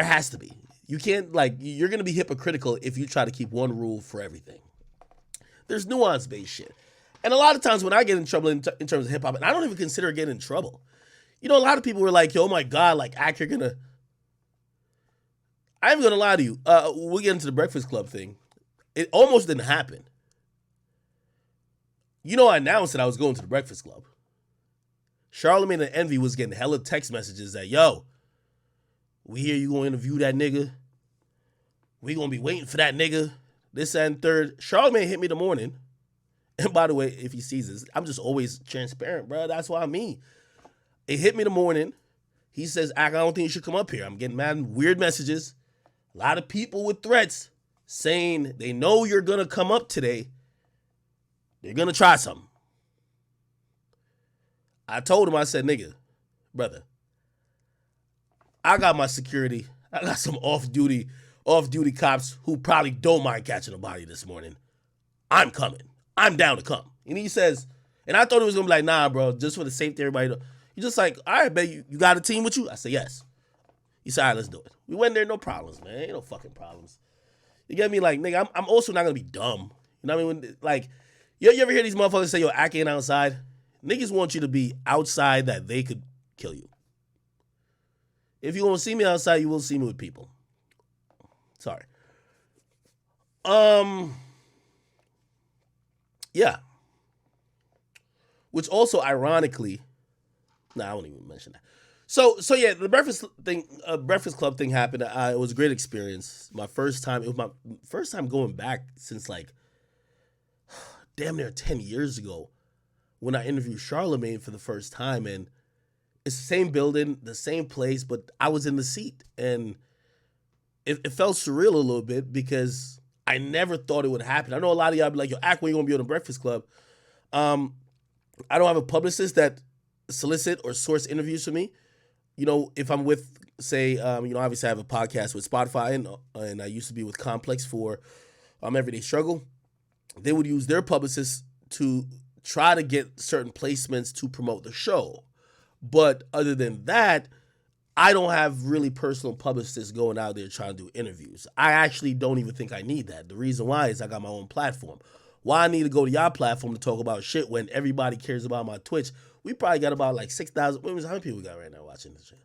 There has to be. You can't, like, you're going to be hypocritical if you try to keep one rule for everything. There's nuance-based shit. And a lot of times when I get in trouble in terms of hip-hop, and I don't even consider getting in trouble. You know, a lot of people were like, yo, oh my God, like, Ak, you're going to... I ain't going to lie to you. We'll get into the Breakfast Club thing. It almost didn't happen. You know, I announced that I was going to the Breakfast Club. Charlamagne and Envy was getting hella text messages that, yo, we hear you going to interview that nigga. We going to be waiting for that nigga. This and third. Charlamagne hit me the morning. And by the way, if he sees this, I'm just always transparent, bro. That's what I mean. It hit me the morning. He says, I don't think you should come up here. I'm getting mad weird messages. A lot of people with threats saying they know you're going to come up today. They're going to try something. I told him, I said, nigga, brother, I got my security. I got some off-duty cops who probably don't mind catching a body this morning. I'm coming. I'm down to come. And he says, and I thought it was going to be like, nah, bro, just for the safety of everybody. He's just like, all right, man, you got a team with you? I said, yes. He said, all right, let's do it. We went there, no problems, man. Ain't no fucking problems. You get me? Like, nigga, I'm also not going to be dumb. You know what I mean? When, like, you ever hear these motherfuckers say, yo, Ak ain't outside? Niggas want you to be outside that they could kill you. If you want to see me outside, you will see me with people. Sorry. Yeah. Which also, ironically, I won't even mention that. So yeah, the Breakfast Club thing happened. It was a great experience. My first time. It was my first time going back since like damn near 10 years ago when I interviewed Charlamagne for the first time, and it's the same building, the same place, but I was in the seat, and it felt surreal a little bit because I never thought it would happen. I know a lot of y'all be like, yo, Ak, when you gonna be on the Breakfast Club? I don't have a publicist that solicit or source interviews for me. You know, if I'm with, say, obviously I have a podcast with Spotify, and I used to be with Complex for Everyday Struggle. They would use their publicists to try to get certain placements to promote the show. But other than that, I don't have really personal publicists going out there trying to do interviews. I actually don't even think I need that. The reason why is I got my own platform. Why I need to go to your platform to talk about shit when everybody cares about my Twitch? We probably got about like 6,000. How many people we got right now watching this shit?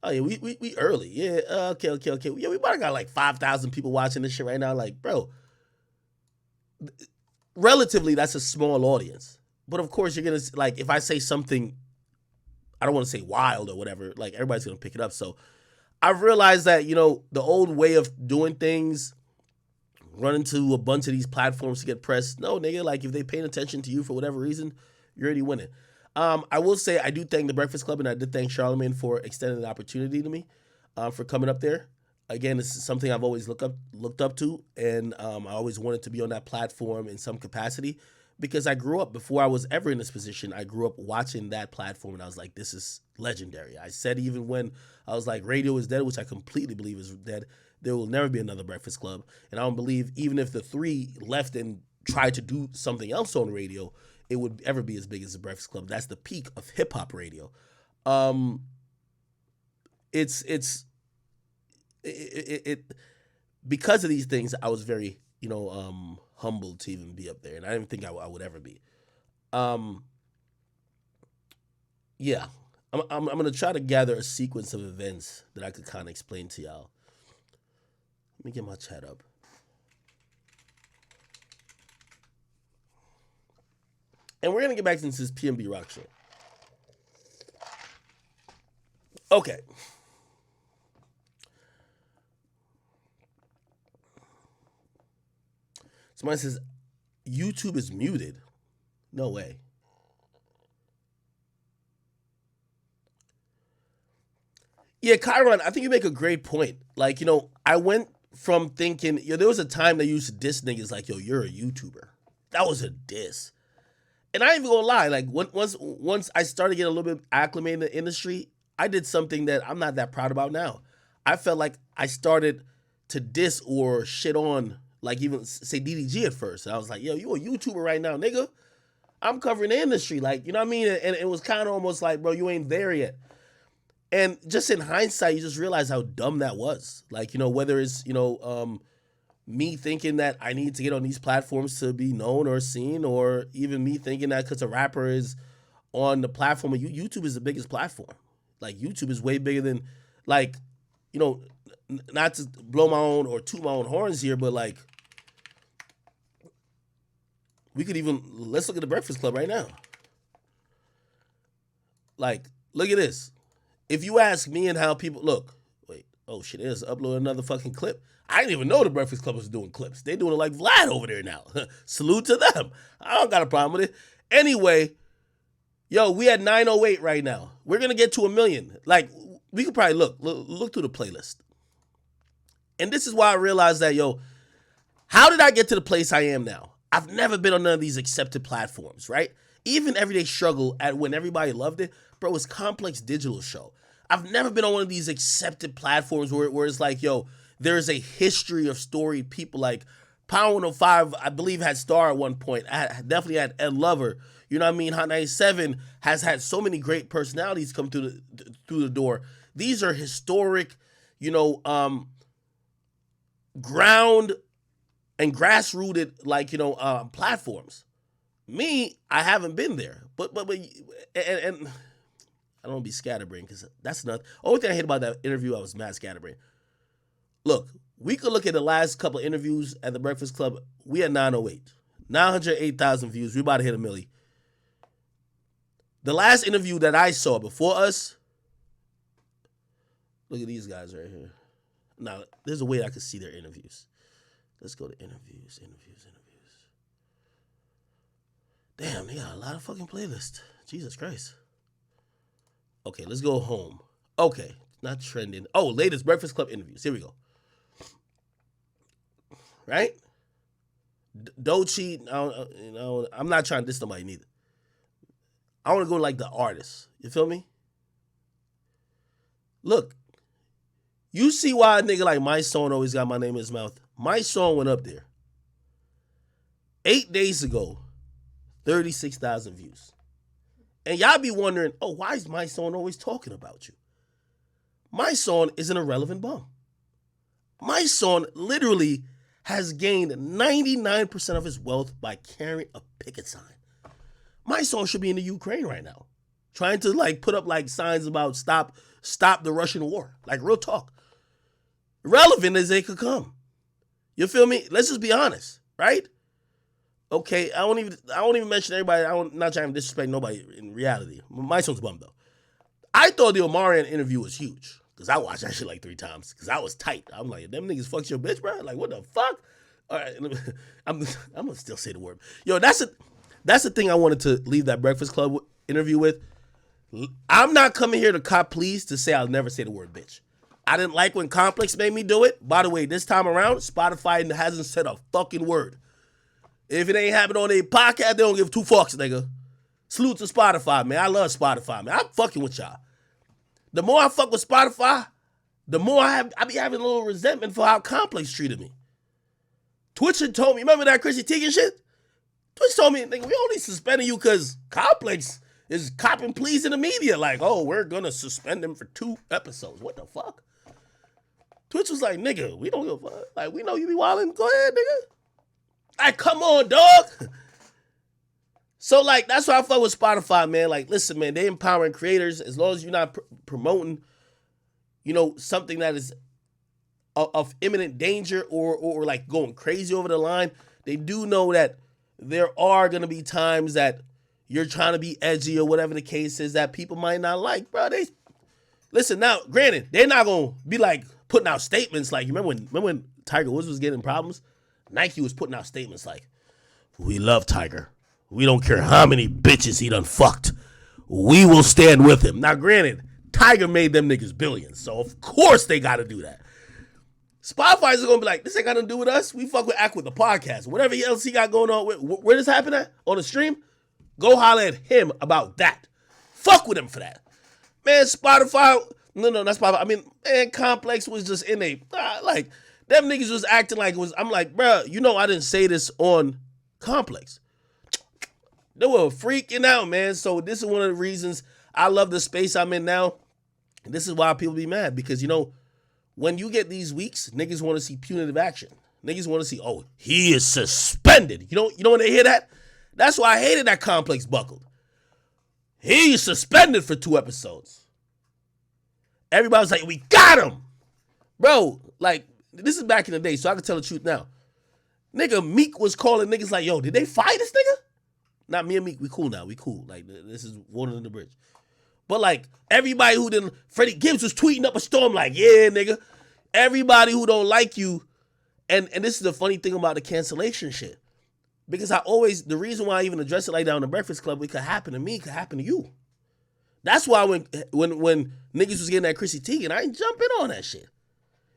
Oh yeah, we early. Yeah, okay. Yeah, we probably got like 5,000 people watching this shit right now. Like, bro, relatively that's a small audience. But of course you're gonna, like, if I say something, I don't want to say wild or whatever, like everybody's gonna pick it up. So I've realized that, you know, the old way of doing things, running to a bunch of these platforms to get press. No, nigga, like if they paying attention to you for whatever reason, you're already winning. I will say I do thank the Breakfast Club, and I did thank Charlamagne for extending the opportunity to me for coming up there. Again, this is something I've always looked up to, and I always wanted to be on that platform in some capacity because I grew up, before I was ever in this position, I grew up watching that platform, and I was like, this is legendary. I said even when I was like, radio is dead, which I completely believe is dead, there will never be another Breakfast Club. And I don't believe, even if the three left and tried to do something else on radio, it would ever be as big as the Breakfast Club. That's the peak of hip hop radio. It's because of these things, I was very, humbled to even be up there, and I didn't think I would ever be. Yeah, I'm gonna try to gather a sequence of events that I could kind of explain to y'all. Let me get my chat up. And we're going to get back into this PNB Rock show. Okay. Somebody says, YouTube is muted. No way. Yeah, Kyron, I think you make a great point. Like, I went from thinking, there was a time they used to diss niggas like, yo, you're a YouTuber. That was a diss. And I ain't even gonna lie, like once I started getting a little bit acclimated in the industry, I did something that I'm not that proud about now. I felt like I started to diss or shit on, like, even say DDG at first. And I was like, yo, you a YouTuber right now, nigga. I'm covering the industry, like, you know what I mean? And it was kind of almost like, bro, you ain't there yet. And just in hindsight, you just realize how dumb that was. Like, whether it's, me thinking that I need to get on these platforms to be known or seen, or even me thinking that because a rapper is on the platform, YouTube is the biggest platform. Like, YouTube is way bigger than, like, not to blow my own or toot my own horns here, but like, let's look at the Breakfast Club right now. Like, look at this. If you ask me and how people look, oh shit, there's upload another fucking clip. I didn't even know the Breakfast Club was doing clips. They doing it like Vlad over there now. Salute to them. I don't got a problem with it. Anyway, we at 908 right now. We're gonna get to 1 million. Like, we could probably look through the playlist. And this is why I realized that, how did I get to the place I am now? I've never been on none of these accepted platforms, right? Even Everyday Struggle, at when everybody loved it, bro, it was Complex Digital Show. I've never been on one of these accepted platforms where it's like, there's a history of storied people. Like Power 105, I believe, had Star at one point. I definitely had Ed Lover. You know what I mean? Hot 97 has had so many great personalities come through the door. These are historic, ground and grassrooted, platforms. Me, I haven't been there, but and I don't want to be scatterbrained because that's nothing. Only thing I hate about that interview, I was mad scatterbrained. Look, we could look at the last couple of interviews at the Breakfast Club. We had 908,000 views. We about to hit 1 million. The last interview that I saw before us, look at these guys right here. Now, there's a way I could see their interviews. Let's go to interviews. Damn, they got a lot of fucking playlists. Jesus Christ. Okay, let's go home. Okay, not trending. Oh, latest Breakfast Club interviews. Here we go. Right? Doechii, I'm not trying to diss nobody neither. I want to go like the artist. You feel me? Look, you see why a nigga like My Song always got my name in his mouth. My Song went up there 8 days ago, 36,000 views. And y'all be wondering, why is My Song always talking about you? My Song is an irrelevant bum. My Song literally has gained 99% of his wealth by carrying a picket sign. My Song should be in the Ukraine right now, trying to put up signs about stop the Russian war. Like, real talk. Relevant as they could come. You feel me? Let's just be honest, right? Okay, I won't even mention everybody. I'm not trying to disrespect nobody in reality. My Song's bum though. I thought the Omarion interview was huge because I watched that shit like 3 times because I was tight. I'm like, them niggas fucked your bitch, bro. Like, what the fuck? All right, I'm gonna still say the word. That's the thing I wanted to leave that Breakfast Club interview with. I'm not coming here to cop please to say I'll never say the word bitch. I didn't like when Complex made me do it. By the way, this time around, Spotify hasn't said a fucking word. If it ain't happening on their podcast, they don't give 2 fucks, nigga. Salute to Spotify, man. I love Spotify, man. I'm fucking with y'all. The more I fuck with Spotify, the more I be having a little resentment for how Complex treated me. Twitch had told me, remember that Chrissy Teigen shit? Twitch told me, nigga, we only suspending you because Complex is copping pleas in the media. Like, we're going to suspend him for 2 episodes. What the fuck? Twitch was like, nigga, we don't give a fuck. Like, we know you be wilding. Go ahead, nigga. Like, come on, dog. So, that's why I fuck with Spotify, man. Like, listen, man, they empowering creators as long as you're not promoting, something that is of imminent danger or going crazy over the line. They do know that there are going to be times that you're trying to be edgy or whatever the case is that people might not like, bro. Listen, now, granted, they're not going to be putting out statements like, you remember when Tiger Woods was getting problems? Nike was putting out statements like, we love Tiger. We don't care how many bitches he done fucked. We will stand with him. Now, granted, Tiger made them niggas billions, so of course they got to do that. Spotify is going to be like, this ain't got nothing to do with us. We fuck with Act with the podcast. Whatever else he got going on, where this happen at? On the stream? Go holler at him about that. Fuck with him for that. Man, Spotify, no, not Spotify. I mean, man, Complex was just in them niggas was acting like it was, I'm like, bro, I didn't say this on Complex. They were freaking out, man. So this is one of the reasons I love the space I'm in now. And this is why people be mad because, when you get these weeks, niggas want to see punitive action. Niggas want to see, oh, he is suspended. When they hear that? That's why I hated that Complex buckled. He's suspended for 2 episodes. Everybody was like, we got him. Bro, like, this is back in the day, so I can tell the truth now. Nigga, Meek was calling niggas like, yo, did they fire this nigga? Not me and Meek, we cool now, we cool. Like, this is water in the bridge. But, like, everybody who didn't, Freddie Gibbs was tweeting up a storm like, yeah, nigga. Everybody who don't like you, and this is the funny thing about the cancellation shit. Because the reason why I even address it like that on the Breakfast Club, it could happen to me, it could happen to you. That's why when niggas was getting that Chrissy Teigen, I ain't jumping on that shit.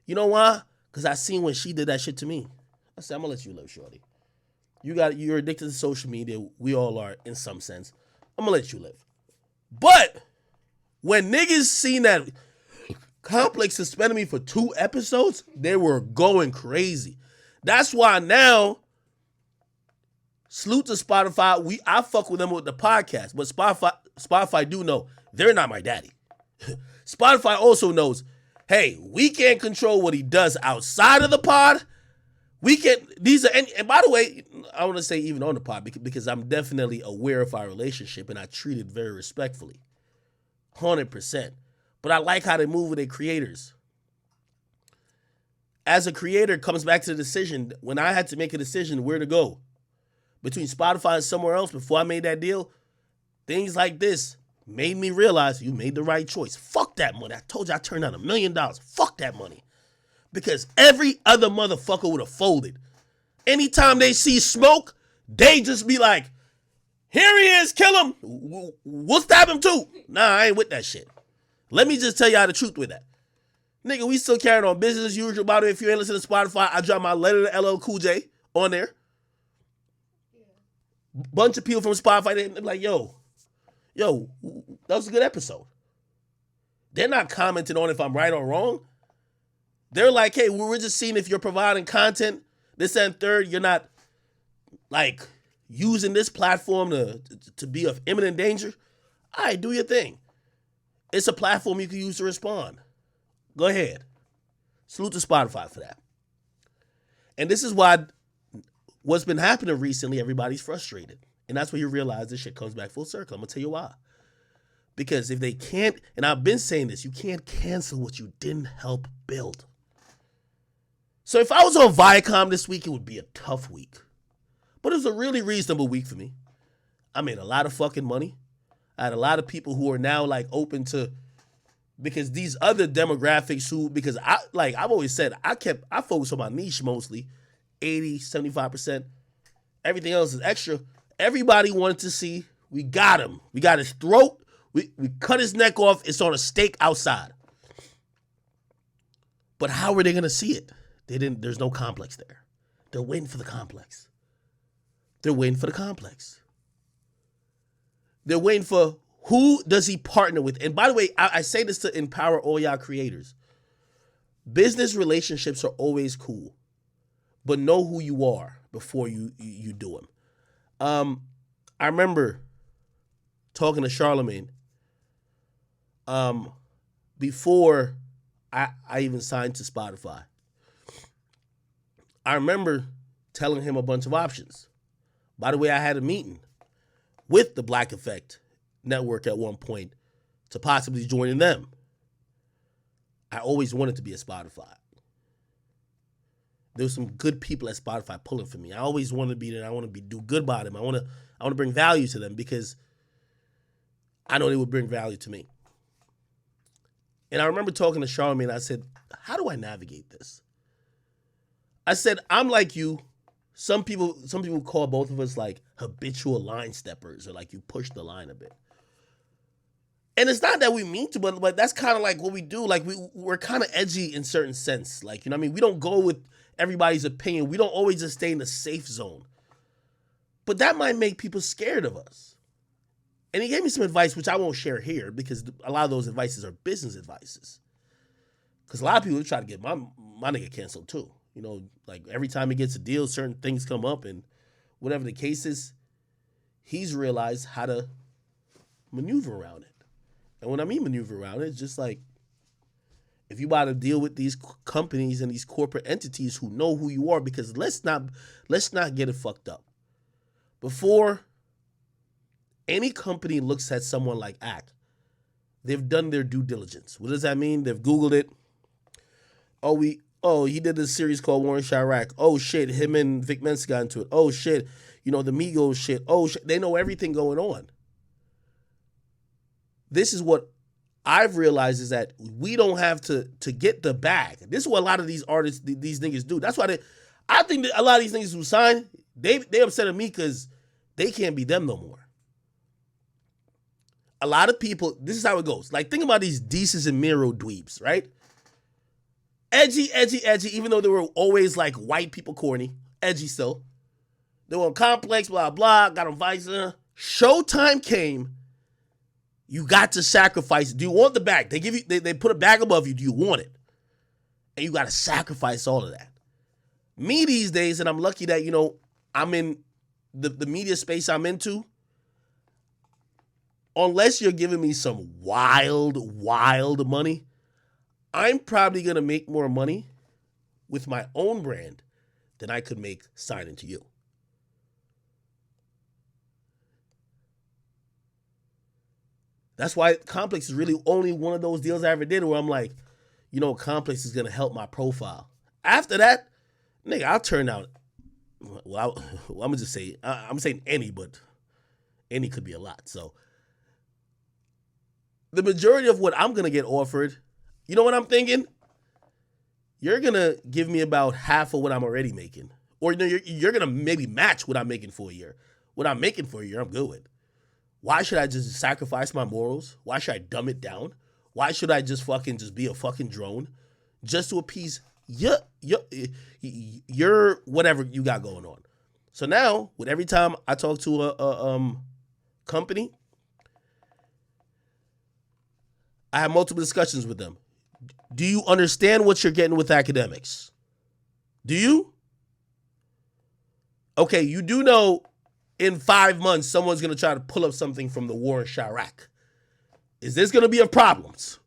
You know why? Because I seen when she did that shit to me. I said, I'm going to let you live, shorty. You're addicted to social media. We all are in some sense. I'm going to let you live. But when niggas seen that Complex suspended me for 2 episodes, they were going crazy. That's why now, salute to Spotify. I fuck with them with the podcast, but Spotify do know they're not my daddy. Spotify also knows, hey, we can't control what he does outside of the pod. We can, and by the way, I want to say even on the pod because I'm definitely aware of our relationship and I treat it very respectfully. 100%. But I like how they move with their creators. As a creator, it comes back to the decision. When I had to make a decision where to go between Spotify and somewhere else before I made that deal, things like this made me realize you made the right choice. Fuck that money. I told you I turned down $1 million. Fuck that money. Because every other motherfucker would have folded. Anytime they see smoke, they just be like, here he is, kill him. We'll stab him too. Nah, I ain't with that shit. Let me just tell y'all the truth with that. Nigga, we still carrying on business as usual. By the way, if you ain't listening to Spotify, I dropped my letter to LL Cool J on there. Bunch of people from Spotify, they're like, yo, that was a good episode. They're not commenting on if I'm right or wrong. They're like, hey, we're just seeing if you're providing content, this and third, you're not, like, using this platform to be of imminent danger. All right, do your thing. It's a platform you can use to respond. Go ahead. Salute to Spotify for that. And this is why what's been happening recently, everybody's frustrated. And that's where you realize this shit comes back full circle. I'm going to tell you why. Because if they can't, and I've been saying this, you can't cancel what you didn't help build. So if I was on Viacom this week, it would be a tough week. But it was a really reasonable week for me. I made a lot of fucking money. I had a lot of people who are now like open to, because these other demographics because I've always said, I focus on my niche mostly, 80, 75%. Everything else is extra. Everybody wanted to see, we got him. We got his throat. We cut his neck off. It's on a stake outside. But how are they going to see it? There's no complex there. They're waiting for the complex. They're waiting for the complex. They're waiting for who does he partner with. And by the way, I say this to empower all y'all creators. Business relationships are always cool, but know who you are before you do them. I remember talking to Charlemagne before I even signed to Spotify. I remember telling him a bunch of options. By the way, I had a meeting with the Black Effect Network at one point to possibly joining them. I always wanted to be at Spotify. There were some good people at Spotify pulling for me. I always wanted to be there. I want to do good by them. I want to bring value to them because I know they would bring value to me. And I remember talking to Charlemagne. I said, how do I navigate this? I said, I'm like you. Some people call both of us like habitual line steppers, or like you push the line a bit. And it's not that we mean to, but that's kind of like what we do. Like we're kind of edgy in certain sense. Like, you know what I mean? We don't go with everybody's opinion. We don't always just stay in the safe zone. But that might make people scared of us. And he gave me some advice, which I won't share here because a lot of those advices are business advices. Because a lot of people try to get my nigga canceled too. You know, like every time he gets a deal, certain things come up, and whatever the case is, he's realized how to maneuver around it. And when I mean maneuver around it, it's just like If you about to deal with these companies and these corporate entities who know who you are, because let's not get it fucked up. Before any company looks at someone like Ack, they've done their due diligence. What does that mean? They've Googled it. He did this series called Warren Chirac. Oh shit, him and Vic Mensa got into it. Oh shit, the Migos shit. Oh shit, they know everything going on. This is what I've realized is that we don't have to get the bag. This is what a lot of these artists, these niggas do. That's why I think that a lot of these niggas who sign, they upset at me because they can't be them no more. A lot of people, this is how it goes. Like, think about these Deezus and Miro dweebs, right? Edgy, even though they were always like white people corny, edgy still. They were on Complex, blah, blah, got on Vice. Showtime came. You got to sacrifice. Do you want the bag? They give you, they put a bag above you. Do you want it? And you got to sacrifice all of that. Me these days, and I'm lucky that, I'm in the media space I'm into. Unless you're giving me some wild money, I'm probably going to make more money with my own brand than I could make signing to you. That's why Complex is really only one of those deals I ever did where I'm like, Complex is going to help my profile. After that, nigga, I'll turn out. Well, I'm going to just say, I'm saying any, but any could be a lot. So the majority of what I'm going to get offered, you know what I'm thinking? You're going to give me about half of what I'm already making. Or you're going to maybe match what I'm making for a year. What I'm making for a year, I'm good with. Why should I just sacrifice my morals? Why should I dumb it down? Why should I just be a fucking drone just to appease your whatever you got going on? So now, with every time I talk to a company, I have multiple discussions with them. Do you understand what you're getting with Akademiks? Do you? Okay, you do know in 5 months someone's going to try to pull up something from the Warren Chirac. Is this going to be of problems?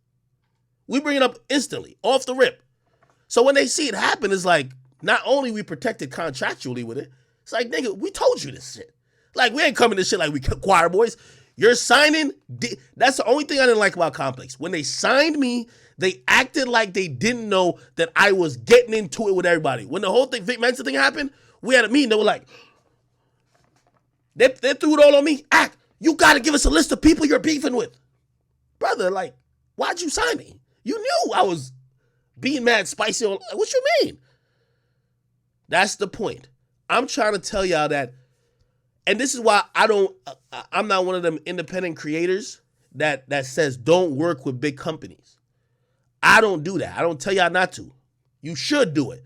We bring it up instantly, off the rip. So when they see it happen, it's like, not only we protected contractually with it, it's like, nigga, we told you this shit. Like, we ain't coming to shit like we choir boys. You're signing. That's the only thing I didn't like about Complex. When they signed me, they acted like they didn't know that I was getting into it with everybody. When the whole thing, Vic Mensa thing happened, we had a meeting. They were like, they threw it all on me. Act, you got to give us a list of people you're beefing with. Brother, like, why'd you sign me? You knew I was being mad spicy. What you mean? That's the point. I'm trying to tell y'all that, and this is why I'm not one of them independent creators that says don't work with big companies. I don't do that. I don't tell y'all not to. You should do it.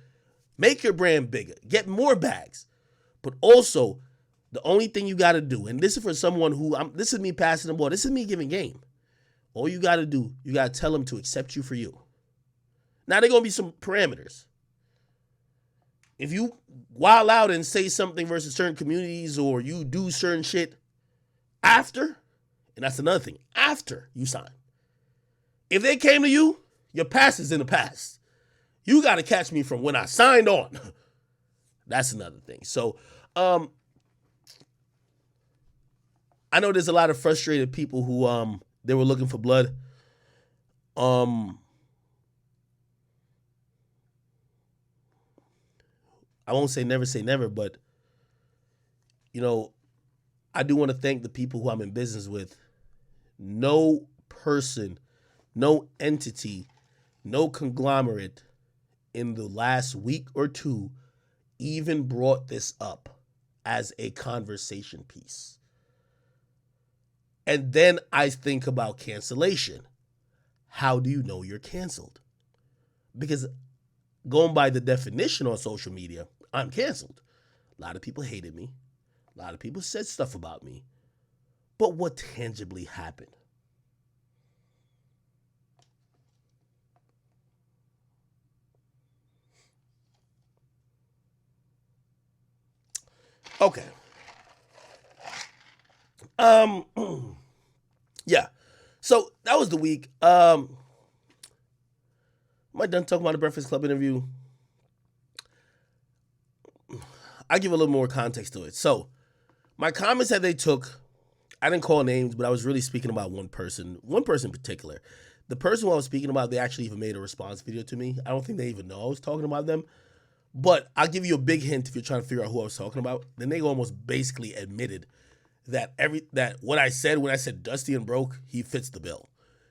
Make your brand bigger. Get more bags. But also, the only thing you got to do, and this is for someone who, this is me passing the ball. This is me giving game. All you got to do, you got to tell them to accept you for you. Now, there are going to be some parameters. If you wild out and say something versus certain communities or you do certain shit after, and that's another thing, after you sign. If they came to you, your past is in the past. You got to catch me from when I signed on. That's another thing. So, I know there's a lot of frustrated people who they were looking for blood. I won't say never, but I do want to thank the people who I'm in business with. No person, no entity, no conglomerate in the last week or two even brought this up as a conversation piece. And then I think about cancellation. How do you know you're canceled? Because going by the definition on social media, I'm canceled. A lot of people hated me. A lot of people said stuff about me. But what tangibly happened? Okay. Yeah. So that was the week. Am I done talking about the Breakfast Club interview? I give a little more context to it. So, my comments that they took, I didn't call names, but I was really speaking about one person in particular. The person who I was speaking about, they actually even made a response video to me. I don't think they even know I was talking about them. But I'll give you a big hint if you're trying to figure out who I was talking about. Then they almost basically admitted that what I said when I said Dusty and Broke, he fits the bill.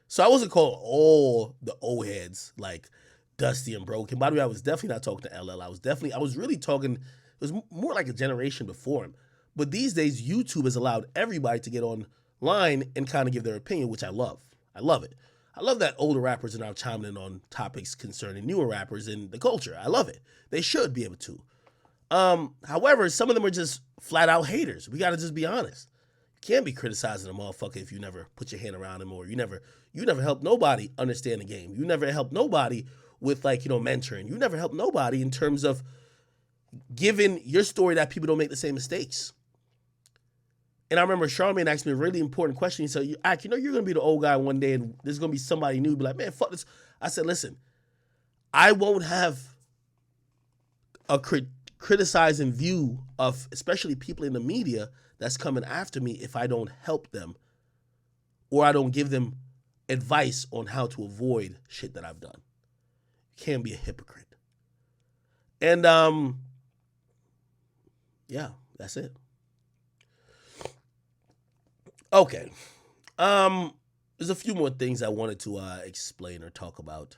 So I wasn't calling all the old heads like Dusty and Broke. And by the way, I was definitely not talking to LL. I was really talking, it was more like a generation before him. But these days, YouTube has allowed everybody to get online and kind of give their opinion, which I love. I love it. I love that older rappers are now chiming in on topics concerning newer rappers in the culture. I love it. They should be able to. However, some of them are just flat out haters. We got to just be honest. You can't be criticizing a motherfucker if you never put your hand around him, or you never helped nobody understand the game. You never helped nobody with mentoring. You never helped nobody in terms of giving your story that people don't make the same mistakes. And I remember Charlamagne asked me a really important question. He said, you're going to be the old guy one day and there's going to be somebody new. Be like, man, fuck this. I said, listen, I won't have a criticizing view of especially people in the media that's coming after me if I don't help them or I don't give them advice on how to avoid shit that I've done. You can't be a hypocrite. And yeah, that's it. Okay. There's a few more things I wanted to explain or talk about.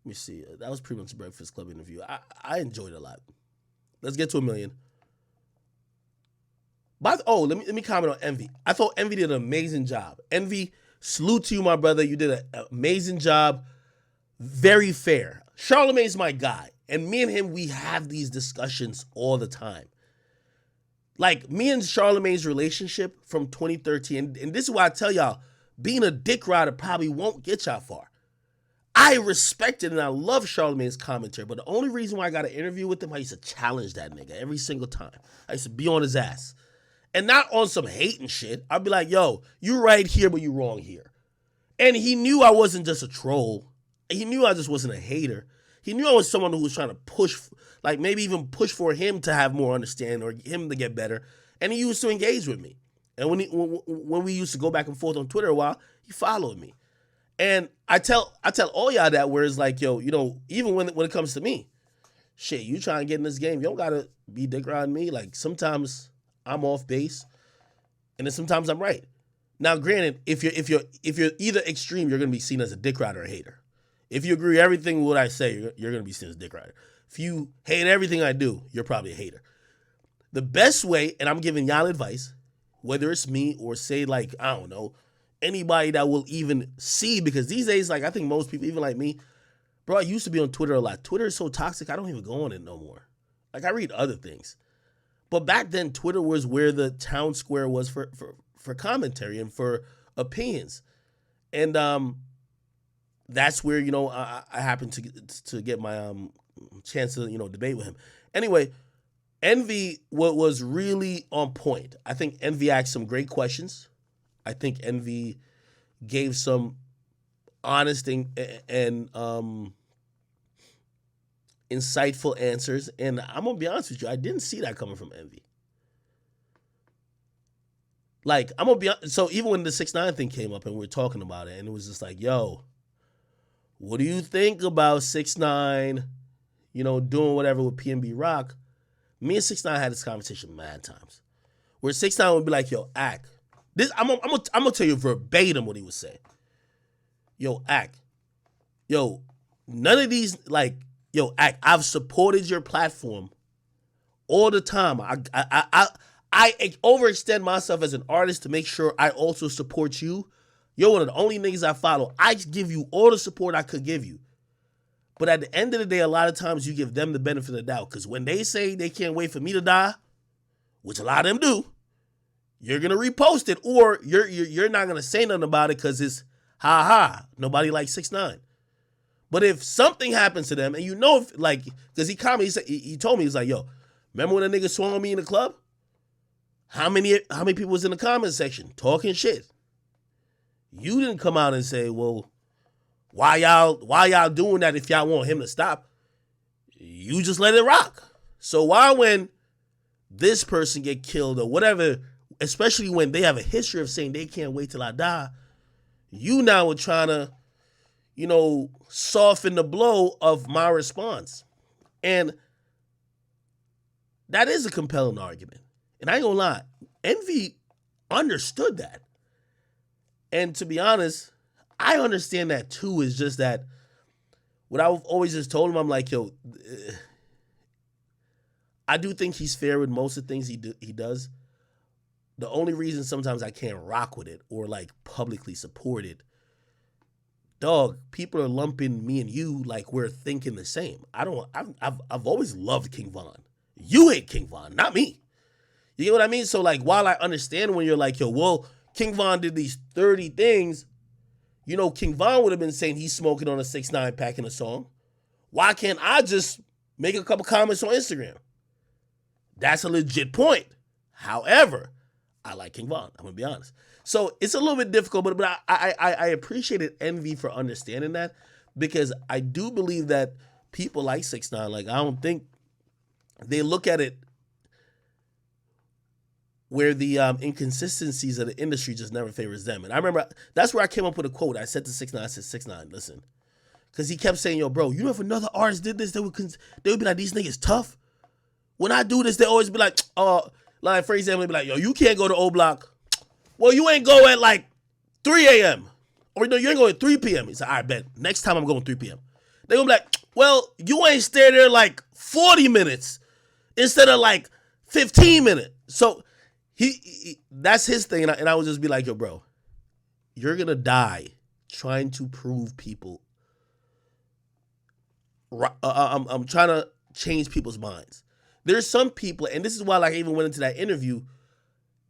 Let me see. That was pretty much the Breakfast Club interview. I enjoyed it a lot. Let's get to 1 million. Let me comment on Envy. I thought Envy did an amazing job. Envy, salute to you, my brother. You did an amazing job. Very fair. Charlamagne's my guy. And me and him, we have these discussions all the time. Like, me and Charlamagne's relationship from 2013, and this is why I tell y'all, being a dick rider probably won't get y'all far. I respected and I love Charlamagne's commentary, but the only reason why I got an interview with him, I used to challenge that nigga every single time. I used to be on his ass. And not on some hating shit. I'd be like, yo, you right here, but you wrong here. And he knew I wasn't just a troll. He knew I just wasn't a hater. He knew I was someone who was trying to push, like maybe even push for him to have more understanding or him to get better. And he used to engage with me. And when we used to go back and forth on Twitter a while, he followed me. And I tell all y'all that, where it's like, yo, even when it comes to me, shit, you trying to get in this game, you don't gotta be dick riding me. Like, sometimes I'm off base, and then sometimes I'm right. Now, granted, if you're either extreme, you're gonna be seen as a dick rider or a hater. If you agree with everything what I say, you're gonna be seen as a dick rider. If you hate everything I do, you're probably a hater. The best way, and I'm giving y'all advice, whether it's me or say, like, I don't know, anybody that will even see, because these days, like, I think most people, even like me, bro, I used to be on Twitter a lot. Twitter is so toxic, I don't even go on it no more. Like, I read other things. But back then, Twitter was where the town square was for commentary and for opinions. And that's where, I happened to get my chance to, debate with him. Anyway, Envy was really on point. I think Envy asked some great questions. I think Envy gave some honest and insightful answers. And I'm going to be honest with you, I didn't see that coming from Envy. Like, I'm going to be honest. So even when the 6ix9ine thing came up and we were talking about it, and it was just like, yo, what do you think about 6ix9ine, doing whatever with PNB Rock? Me and 6ix9ine had this conversation mad times. Where 6ix9ine would be like, yo, Ak. I'm gonna tell you verbatim what he was saying. Yo, Ak. Yo, none of these, like, yo, Ak, I've supported your platform all the time. I overextend myself as an artist to make sure I also support you. You're one of the only niggas I follow. I give you all the support I could give you. But at the end of the day, a lot of times you give them the benefit of the doubt. Because when they say they can't wait for me to die, which a lot of them do, you're going to repost it. Or you're not going to say nothing about it because it's ha-ha. Nobody likes 6ix9ine. But if something happens to them, and because he told me, he's like, yo, remember when a nigga swung on me in the club? How many people was in the comment section talking shit? You didn't come out and say, well, Why y'all doing that if y'all want him to stop? You just let it rock. So why when this person get killed or whatever, especially when they have a history of saying they can't wait till I die, you now are trying to, soften the blow of my response. And that is a compelling argument. And I ain't gonna lie, Envy understood that. And to be honest, I understand that too. Is just that what I've always just told him, I'm like, yo, I do think he's fair with most of the things he does. The only reason sometimes I can't rock with it or like publicly support it, dog, people are lumping me and you like we're thinking the same. I've always loved King Von. You hate King Von, not me. You get what I mean? So like, while I understand when you're like, yo, well, King Von did these 30 things, King Von would have been saying he's smoking on a 6ix9ine pack in a song. Why can't I just make a couple comments on Instagram? That's a legit point. However, I like King Von. I'm gonna be honest. So it's a little bit difficult, but I appreciated Envy for understanding that, because I do believe that people like 6ix9ine, like I don't think they look at it where the inconsistencies of the industry just never favors them. And I remember that's where I came up with a quote. I said to 6ix9ine, I said, 6ix9ine, listen, because he kept saying, yo, bro, if another artist did this, they would be like, these niggas tough. When I do this, they always be like, like for example, they be like, yo, you can't go to O Block. Well, you ain't go at like 3 a.m. Or no, you ain't going at 3 p.m. He said, all right, bet. Next time I'm going 3 p.m. They gonna be like, well, you ain't stay there like 40 minutes instead of like 15 minutes. So he that's his thing. And I would just be like, yo, bro, you're gonna die trying to prove people. I'm trying to change people's minds. There's some people, and this is why like, I even went into that interview.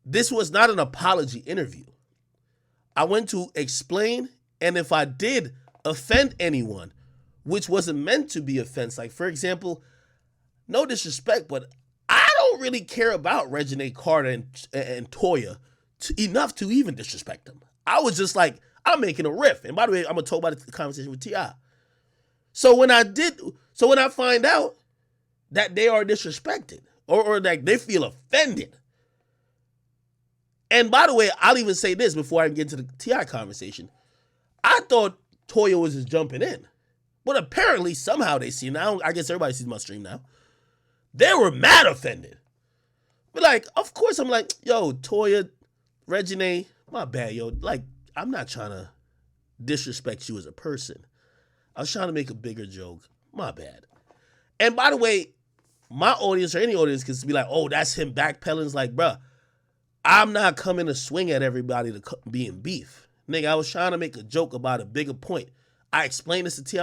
This was not an apology interview. I went to explain, and if I did offend anyone, which wasn't meant to be offense, like for example, no disrespect, but I don't really care about Reginae Carter and Toya enough to even disrespect them. I was just like, I'm making a riff. And by the way, I'm gonna talk about the conversation with T.I. So when I find out that they are disrespected or that they feel offended. And by the way, I'll even say this before I get into the T.I. conversation. I thought Toya was just jumping in. But apparently, somehow they see now. I guess everybody sees my stream now. They were mad offended. But like, of course, I'm like, yo, Toya, Reginae, my bad, yo. Like, I'm not trying to disrespect you as a person. I was trying to make a bigger joke. My bad. And by the way, my audience or any audience can be like, oh, that's him backpedaling. It's like, bruh, I'm not coming to swing at everybody to be in beef. Nigga, I was trying to make a joke about a bigger point. I explained this to T.I.